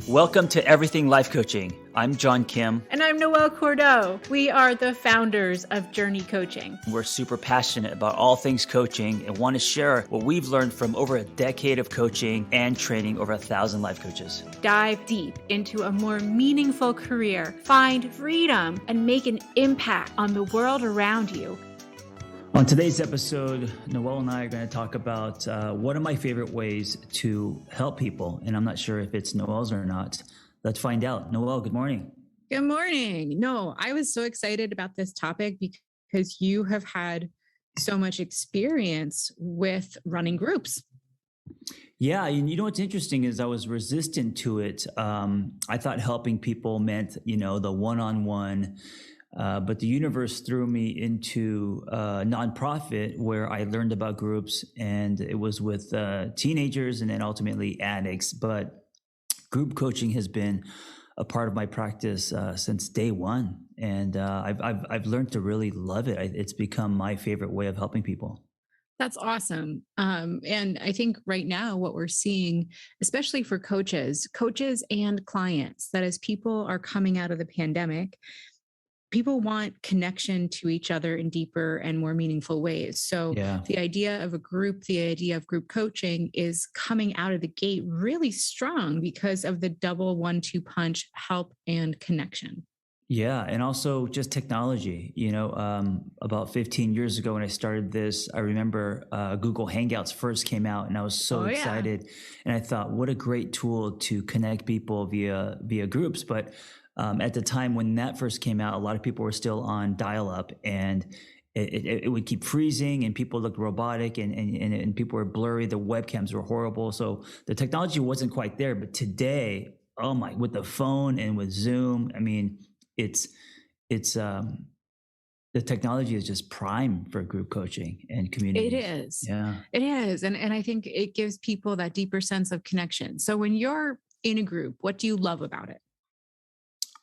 Welcome to Everything Life Coaching. I'm John Kim. And I'm Noelle Cordeaux. We are the founders of JRNI Coaching. We're super passionate about all things coaching and want to share what we've learned from over a decade of coaching and training over 1,000 life coaches. Dive deep into a more meaningful career, find freedom, and make an impact on the world around you. On today's episode, Noelle and I are going to talk about one of my favorite ways to help people. And I'm not sure if it's Noelle's or not. Let's find out. Noelle, good morning. Good morning. No, I was so excited about this topic because you have had so much experience with running groups. Yeah. And you know, what's interesting is I was resistant to it. I thought helping people meant, the one-on-one. But the universe threw me into a nonprofit where I learned about groups, and it was with teenagers and then ultimately addicts. But group coaching has been a part of my practice since day one, and I've learned to really love it. It's become my favorite way of helping people. That's awesome. And I think right now what we're seeing, especially for coaches and clients, that as people are coming out of the pandemic, people want connection to each other in deeper and more meaningful ways. So The idea of a group, the idea of group coaching is coming out of the gate really strong because of the double 1-2 punch, help and connection. Yeah. And also just technology, about 15 years ago when I started this, I remember Google Hangouts first came out and I was so excited. And I thought, what a great tool to connect people via groups. But at the time when that first came out, a lot of people were still on dial-up, and it would keep freezing, and people looked robotic, and people were blurry. The webcams were horrible. So the technology wasn't quite there. But today, with the phone and with Zoom, I mean, it's the technology is just prime for group coaching and community. It is. Yeah, it is. And I think it gives people that deeper sense of connection. So when you're in a group, what do you love about it?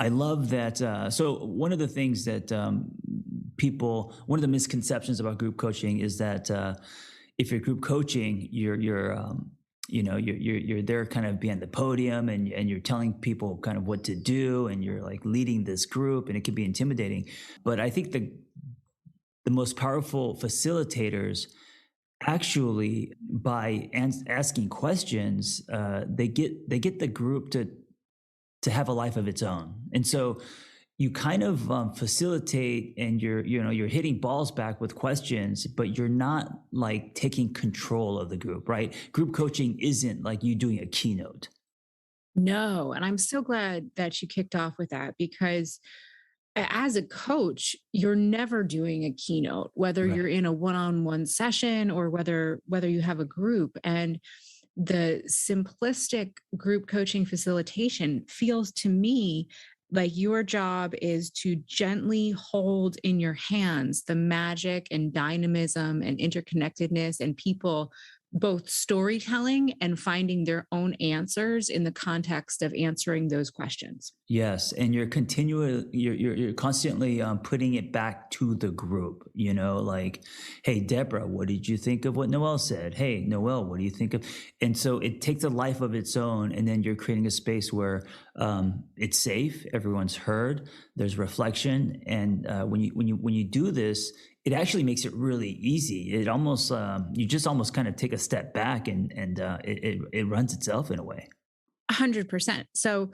I love that. So one of the things that one of the misconceptions about group coaching is that if you're group coaching, you're there kind of behind the podium and you're telling people kind of what to do, and you're like leading this group, and it can be intimidating. But I think the most powerful facilitators actually, by asking questions, they get the group to have a life of its own. And so you kind of facilitate, and you're hitting balls back with questions, but you're not like taking control of the group, right? Group coaching isn't like you doing a keynote. No. And I'm so glad that you kicked off with that, because as a coach, you're never doing a keynote, whether you're in a one-on-one session or whether you have a group. And the simplistic group coaching facilitation feels to me like your job is to gently hold in your hands the magic and dynamism and interconnectedness and people both storytelling and finding their own answers in the context of answering those questions. Yes, and you're constantly putting it back to the group. Like, hey, Deborah, what did you think of what Noelle said? Hey, Noelle, what do you think of? And so it takes a life of its own, and then you're creating a space where it's safe, everyone's heard, there's reflection, and when you do this, it actually makes it really easy. It almost you just almost kind of take a step back, and it runs itself in a way. 100%. So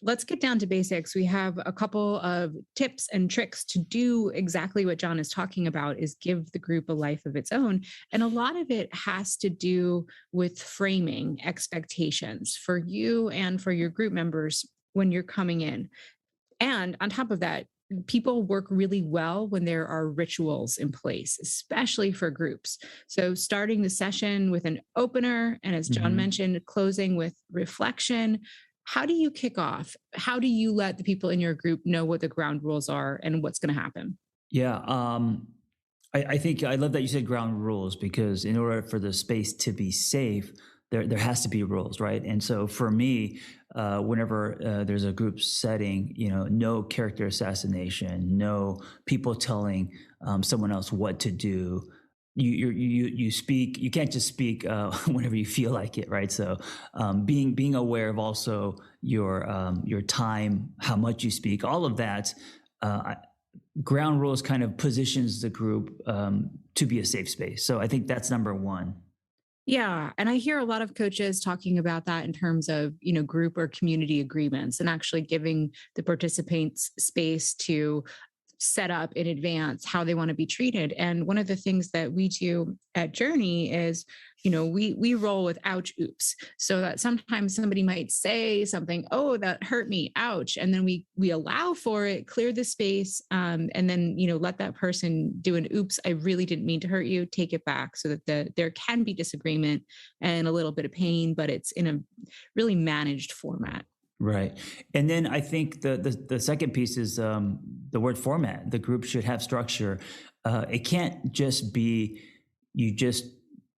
let's get down to basics. We have a couple of tips and tricks to do exactly what John is talking about, is give the group a life of its own. And a lot of it has to do with framing expectations for you and for your group members when you're coming in. And on top of that, people work really well when there are rituals in place, especially for groups. So starting the session with an opener, and as John mentioned, closing with reflection. How do you kick off? How do you let the people in your group know what the ground rules are and what's going to happen? Yeah. I think I love that you said ground rules, because in order for the space to be safe, there has to be rules, right? And so for me, whenever there's a group setting, no character assassination, no people telling someone else what to do. you speak. You can't just speak whenever you feel like it, right? So being aware of also your time, how much you speak, all of that. Uh, Ground rules kind of positions the group to be a safe space. So I think that's number one. Yeah. And I hear a lot of coaches talking about that in terms of, group or community agreements and actually giving the participants space to set up in advance how they want to be treated. And one of the things that we do at JRNI is, we roll with ouch, oops. So that sometimes somebody might say something, oh, that hurt me, ouch. And then we allow for it, clear the space, and then, let that person do an oops, I really didn't mean to hurt you, take it back so that there can be disagreement and a little bit of pain, but it's in a really managed format. Right. And then I think the second piece is the word format. The group should have structure. It can't just be you just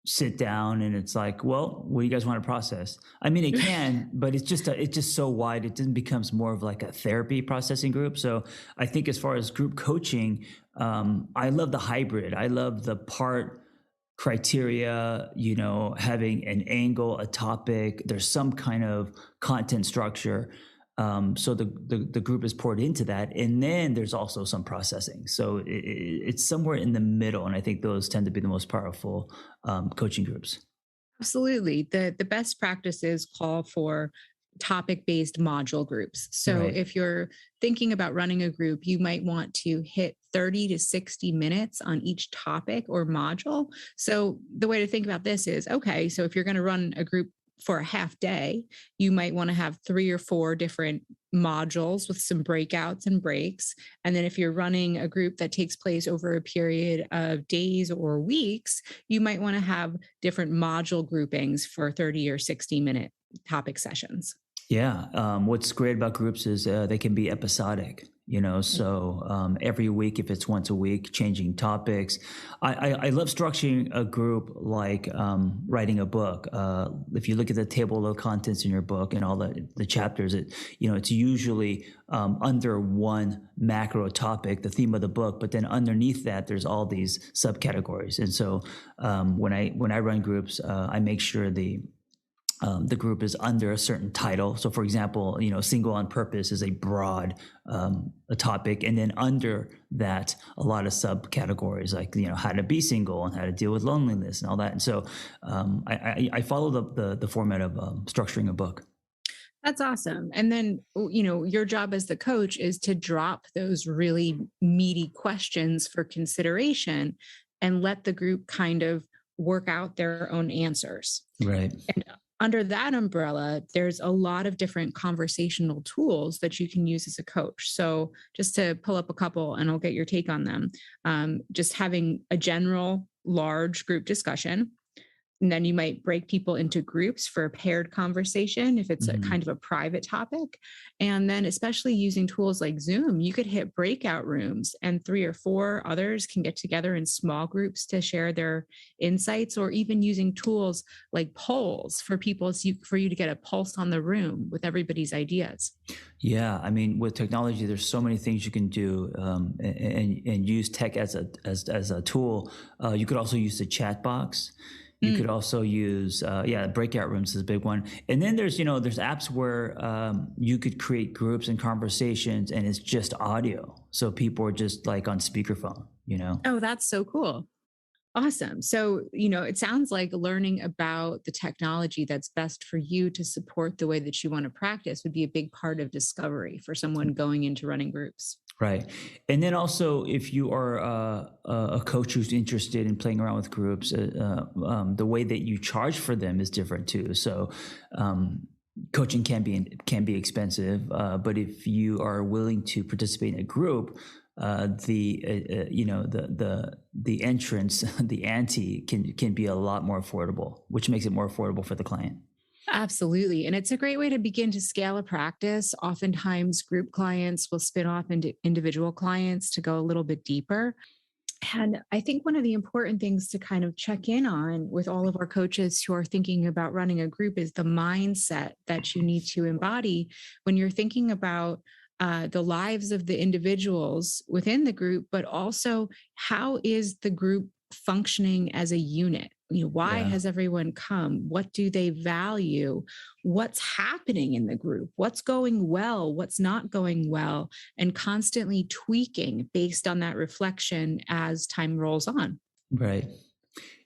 sit down and it's like, well, what do you guys want to process? I mean, it can, but it's just so wide. It then becomes more of like a therapy processing group. So I think as far as group coaching, I love the hybrid. I love the part criteria, having an angle, a topic, there's some kind of content structure. So the group is poured into that. And then there's also some processing. So it's somewhere in the middle. And I think those tend to be the most powerful coaching groups. Absolutely. The best practices call for topic-based module groups. So Right. if you're thinking about running a group, you might want to hit 30 to 60 minutes on each topic or module. So the way to think about this is, okay, so if you're going to run a group for a half day, you might want to have 3 or 4 different modules with some breakouts and breaks. And then if you're running a group that takes place over a period of days or weeks, you might want to have different module groupings for 30 or 60-minute topic sessions. Yeah. What's great about groups is they can be episodic, so every week, if it's once a week, changing topics. I love structuring a group like writing a book. If you look at the table of contents in your book and all the chapters, it's usually under one macro topic, the theme of the book, but then underneath that, there's all these subcategories. And so when I run groups, I make sure the group is under a certain title. So for example, single on purpose is a broad a topic. And then under that, a lot of subcategories like, how to be single and how to deal with loneliness and all that. And so I follow the format of structuring a book. That's awesome. And then, your job as the coach is to drop those really meaty questions for consideration and let the group kind of work out their own answers. Right. And under that umbrella, there's a lot of different conversational tools that you can use as a coach. So just to pull up a couple and I'll get your take on them. Just having a general large group discussion. And then you might break people into groups for a paired conversation if it's a kind of a private topic. And then especially using tools like Zoom, you could hit breakout rooms and 3 or 4 others can get together in small groups to share their insights, or even using tools like polls for people, for you to get a pulse on the room with everybody's ideas. Yeah, I mean, with technology, there's so many things you can do, and use tech as a tool. You could also use the chat box. You could also use, breakout rooms is a big one. And then there's apps where you could create groups and conversations and it's just audio. So people are just like on speakerphone, Oh, that's so cool. Awesome. So, it sounds like learning about the technology that's best for you to support the way that you want to practice would be a big part of discovery for someone going into running groups. Right. And then also, if you are a coach who's interested in playing around with groups, the way that you charge for them is different too. So coaching can be expensive, but if you are willing to participate in a group, the entrance, the ante can be a lot more affordable, which makes it more affordable for the client. Absolutely. And it's a great way to begin to scale a practice. Oftentimes, group clients will spin off into individual clients to go a little bit deeper. And I think one of the important things to kind of check in on with all of our coaches who are thinking about running a group is the mindset that you need to embody when you're thinking about the lives of the individuals within the group, but also how is the group functioning as a unit. Why has everyone come? What do they value? What's happening in the group? What's going well? What's not going well? And constantly tweaking based on that reflection as time rolls on. Right.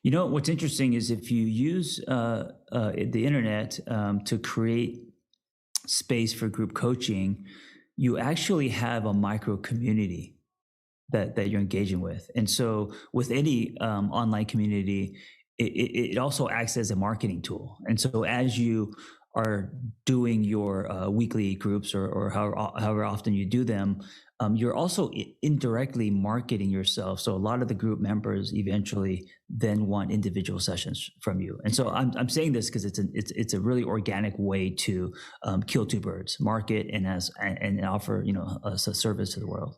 What's interesting is if you use the internet to create space for group coaching, you actually have a micro community that you're engaging with. And so with any online community, it also acts as a marketing tool. And so as you are doing your weekly groups or however often you do them, you're also indirectly marketing yourself. So a lot of the group members eventually then want individual sessions from you. And so I'm saying this because it's a really organic way to kill two birds: market and offer a service to the world.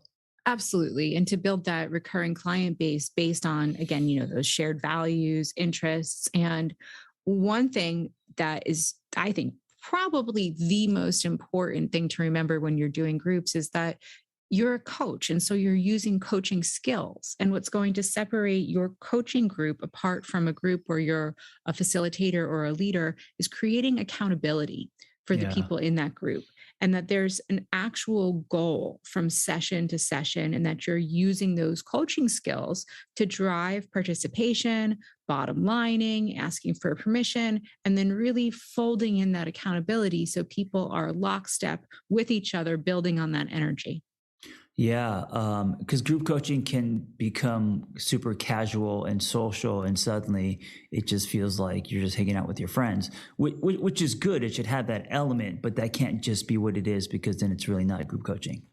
Absolutely. And to build that recurring client base based on, again, those shared values, interests. And one thing that is, I think, probably the most important thing to remember when you're doing groups is that you're a coach. And so you're using coaching skills. And what's going to separate your coaching group apart from a group where you're a facilitator or a leader is creating accountability for the people in that group. And that there's an actual goal from session to session, and that you're using those coaching skills to drive participation, bottom lining, asking for permission, and then really folding in that accountability so people are lockstep with each other, building on that energy. Yeah, because group coaching can become super casual and social, and suddenly it just feels like you're just hanging out with your friends, which is good. It should have that element, but that can't just be what it is, because then it's really not group coaching.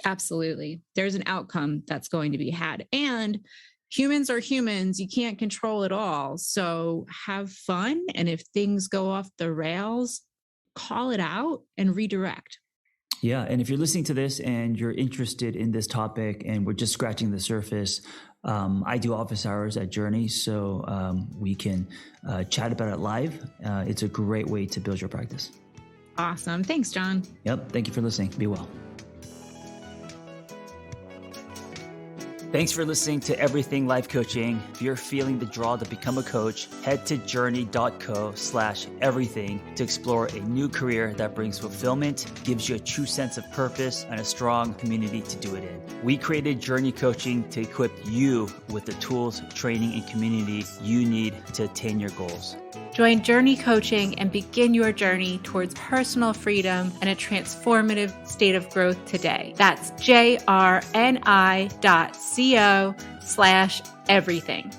Absolutely. There's an outcome that's going to be had. And humans are humans. You can't control it all. So have fun. And if things go off the rails, call it out and redirect. Yeah. And if you're listening to this and you're interested in this topic and we're just scratching the surface, I do office hours at JRNI, so we can chat about it live. It's a great way to build your practice. Awesome. Thanks, John. Yep. Thank you for listening. Be well. Thanks for listening to Everything Life Coaching. If you're feeling the draw to become a coach, head to jrni.co/everything to explore a new career that brings fulfillment, gives you a true sense of purpose, and a strong community to do it in. We created JRNI Coaching to equip you with the tools, training, and community you need to attain your goals. Join JRNI Coaching and begin your journey towards personal freedom and a transformative state of growth today. That's jrni.co/everything.